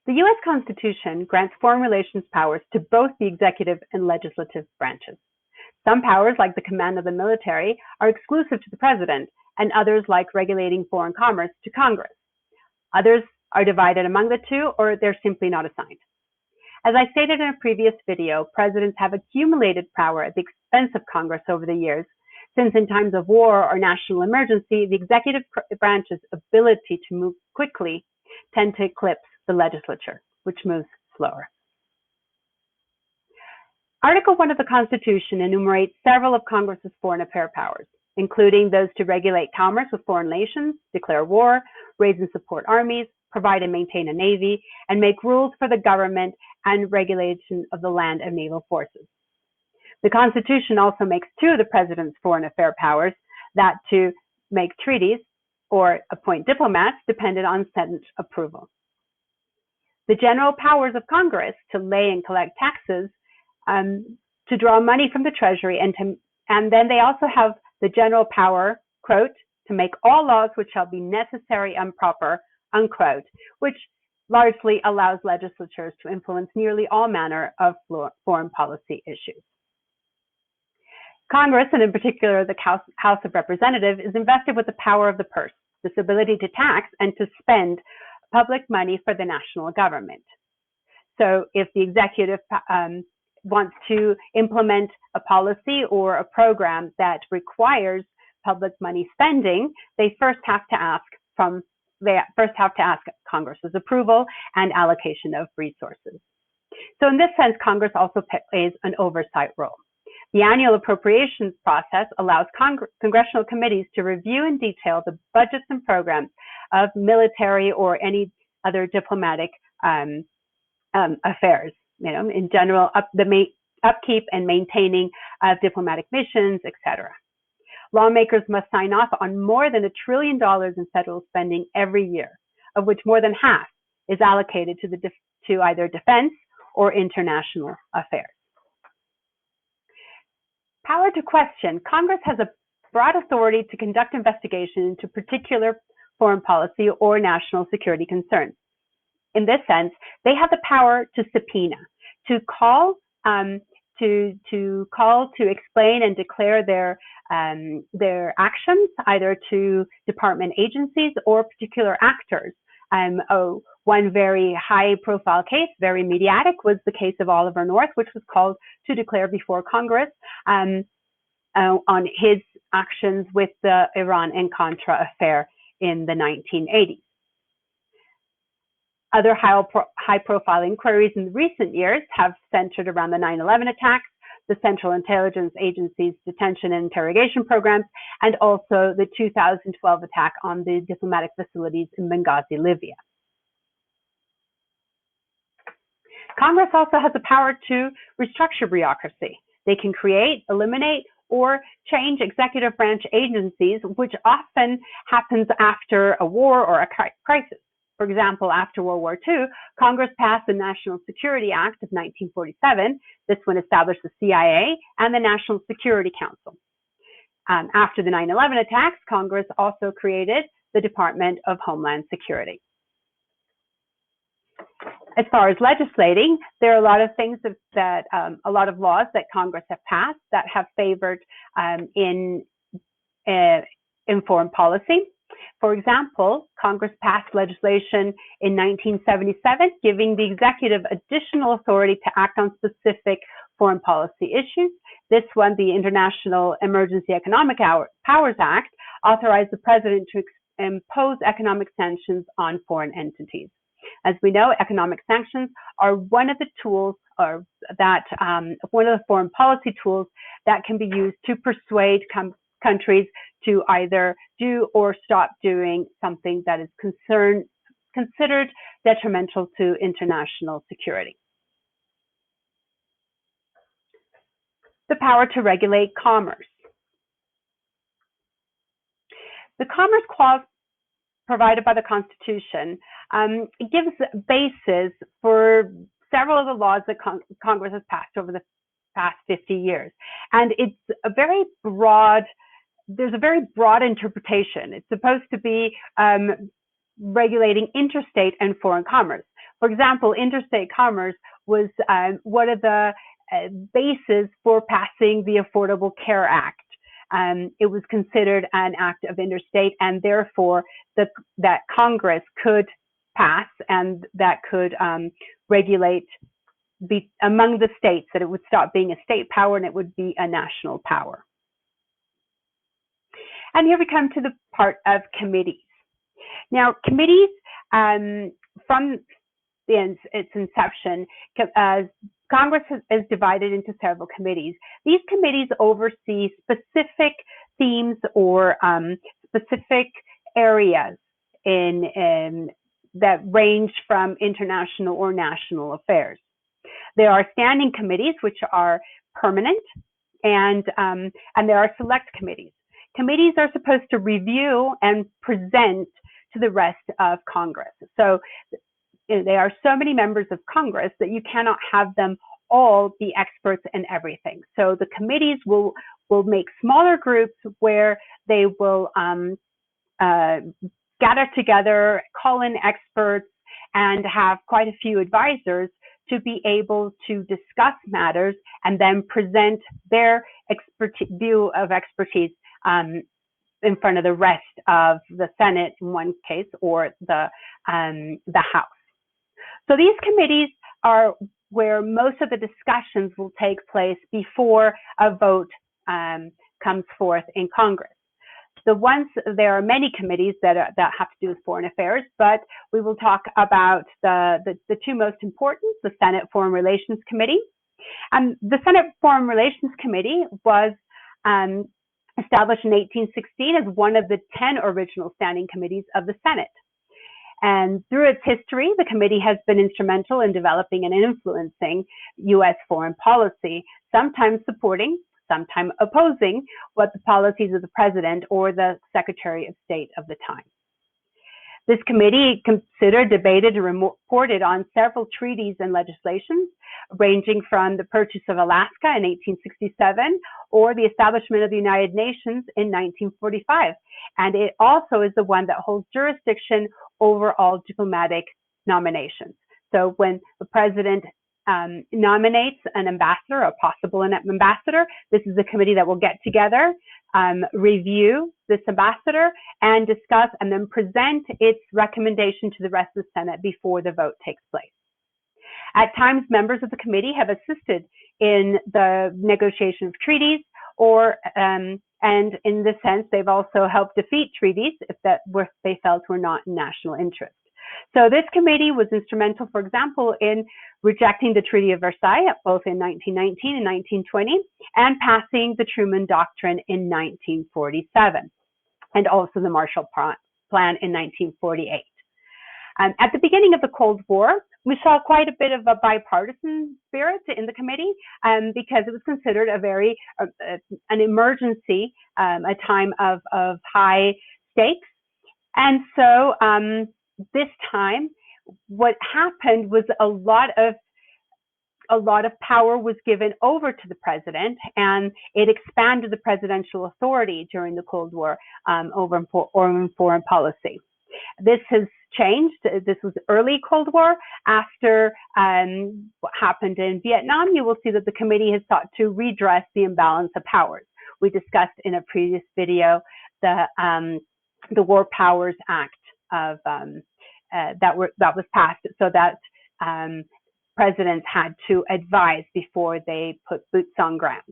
The U.S. Constitution grants foreign relations powers to both the executive and legislative branches. Some powers, like the command of the military, are exclusive to the president, and others, like regulating foreign commerce, to Congress. Others are divided among the two, or they're simply not assigned. As I stated in a previous video, presidents have accumulated power at the expense of Congress over the years, since in times of war or national emergency, the executive branch's ability to move quickly tend to eclipse the legislature, which moves slower. Article 1 of the Constitution enumerates several of Congress's foreign affairs powers, including those to regulate commerce with foreign nations, declare war, raise and support armies, provide and maintain a navy, and make rules for the government and regulation of the land and naval forces. The Constitution also makes two of the president's foreign affairs powers, that to make treaties or appoint diplomats, dependent on Senate approval. The general powers of Congress to lay and collect taxes, to draw money from the Treasury, and then they also have the general power, quote, to make all laws which shall be necessary and proper, unquote, which largely allows legislatures to influence nearly all manner of foreign policy issues. Congress, and in particular the House of Representatives, is invested with the power of the purse, this ability to tax and to spend public money for the national government. So if the executive wants to implement a policy or a program that requires public money spending, they first have to ask Congress's approval and allocation of resources. So in this sense, Congress also plays an oversight role. The annual appropriations process allows congressional committees to review in detail the budgets and programs of military or any other diplomatic affairs, in general, upkeep and maintaining of diplomatic missions, etc. Lawmakers must sign off on more than $1 trillion in federal spending every year, of which more than half is allocated to either defense or international affairs. Power to question. Congress has a broad authority to conduct investigation into particular foreign policy or national security concerns. In this sense, they have the power to subpoena, to call to explain and declare their actions, either to department agencies or particular actors. One very high-profile case, very mediatic, was the case of Oliver North, which was called to declare before Congress on his actions with the Iran and Contra affair in the 1980s. Other high-profile inquiries in recent years have centered around the 9/11 attacks, the Central Intelligence Agency's detention and interrogation programs, and also the 2012 attack on the diplomatic facilities in Benghazi, Libya. Congress also has the power to restructure bureaucracy. They can create, eliminate, or change executive branch agencies, which often happens after a war or a crisis. For example, after World War II, Congress passed the National Security Act of 1947. This one established the CIA and the National Security Council. After the 9/11 attacks, Congress also created the Department of Homeland Security. As far as legislating, there are a lot of things a lot of laws that Congress have passed that have favored in foreign policy. For example, Congress passed legislation in 1977 giving the executive additional authority to act on specific foreign policy issues. This one, the International Emergency Economic Powers Act, authorized the president to impose economic sanctions on foreign entities. As we know, economic sanctions are one of the tools one of the foreign policy tools that can be used to persuade countries to either do or stop doing something that is considered detrimental to international security. The power to regulate commerce. The Commerce Clause provided by the Constitution gives basis for several of the laws that Congress has passed over the past 50 years. And it's there's a very broad interpretation. It's supposed to be regulating interstate and foreign commerce. For example, interstate commerce was one of the bases for passing the Affordable Care Act. It was considered an act of interstate, and therefore that Congress could pass and that could regulate among the states, that it would stop being a state power and it would be a national power. And here we come to the part of committees. Now, committees, from its inception, Congress is divided into several committees. These committees oversee specific themes or specific areas that range from international or national affairs. There are standing committees, which are permanent, and there are select committees. Committees are supposed to review and present to the rest of Congress. So there are so many members of Congress that you cannot have them all be experts in everything. So the committees will make smaller groups where they will gather together, call in experts, and have quite a few advisors to be able to discuss matters and then present their view of expertise in front of the rest of the Senate in one case, or the House. So these committees are where most of the discussions will take place before a vote comes forth in Congress. There are many committees that have to do with foreign affairs, but we will talk about the two most important, the Senate Foreign Relations Committee. The Senate Foreign Relations Committee was established in 1816 as one of the 10 original standing committees of the Senate. And through its history, the committee has been instrumental in developing and influencing U.S. foreign policy, sometimes supporting, sometimes opposing what the policies of the president or the Secretary of State of the time. This committee considered, debated, and reported on several treaties and legislations, ranging from the purchase of Alaska in 1867 or the establishment of the United Nations in 1945. And it also is the one that holds jurisdiction over all diplomatic nominations. So when the president nominates an ambassador, a possible ambassador, this is a committee that will get together, review this ambassador, and discuss and then present its recommendation to the rest of the Senate before the vote takes place. At times, members of the committee have assisted in the negotiation of treaties, and in this sense, they've also helped defeat treaties if they felt were not in national interest. So this committee was instrumental, for example, in rejecting the Treaty of Versailles, both in 1919 and 1920, and passing the Truman Doctrine in 1947, and also the Marshall Plan in 1948. At the beginning of the Cold War, we saw quite a bit of a bipartisan spirit in the committee because it was considered an emergency, a time of high stakes. And so this time, what happened was a lot of power was given over to the president, and it expanded the presidential authority during the Cold War over foreign policy. This has changed. This was early Cold War. After what happened in Vietnam, you will see that the committee has sought to redress the imbalance of powers. We discussed in a previous video the War Powers Act that was passed, so that presidents had to advise before they put boots on ground.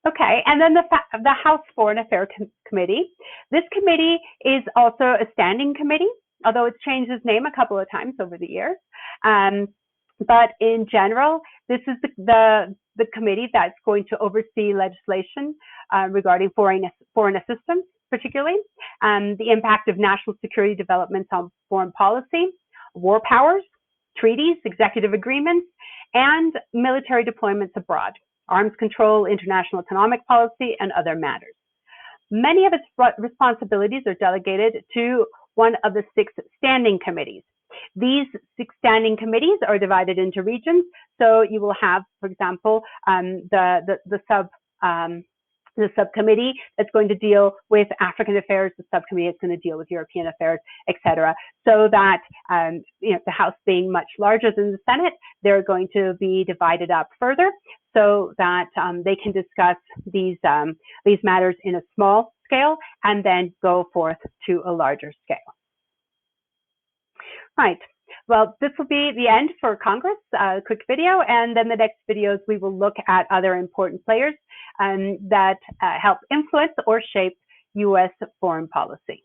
Okay, and then the House Foreign Affairs Committee. This committee is also a standing committee, although it's changed its name a couple of times over the years. But in general, this is the committee that's going to oversee legislation regarding foreign assistance, particularly, the impact of national security developments on foreign policy, war powers, treaties, executive agreements, and military deployments abroad, arms control, international economic policy, and other matters. Many of its responsibilities are delegated to one of the 6 standing committees. These 6 standing committees are divided into regions. So you will have, for example, the the subcommittee that's going to deal with African affairs, the subcommittee that's going to deal with European affairs, etc. So that the House being much larger than the Senate, they're going to be divided up further so that they can discuss these matters in a small scale and then go forth to a larger scale. Right. Well, this will be the end for Congress, quick video, and then the next videos we will look at other important players that help influence or shape U.S. foreign policy.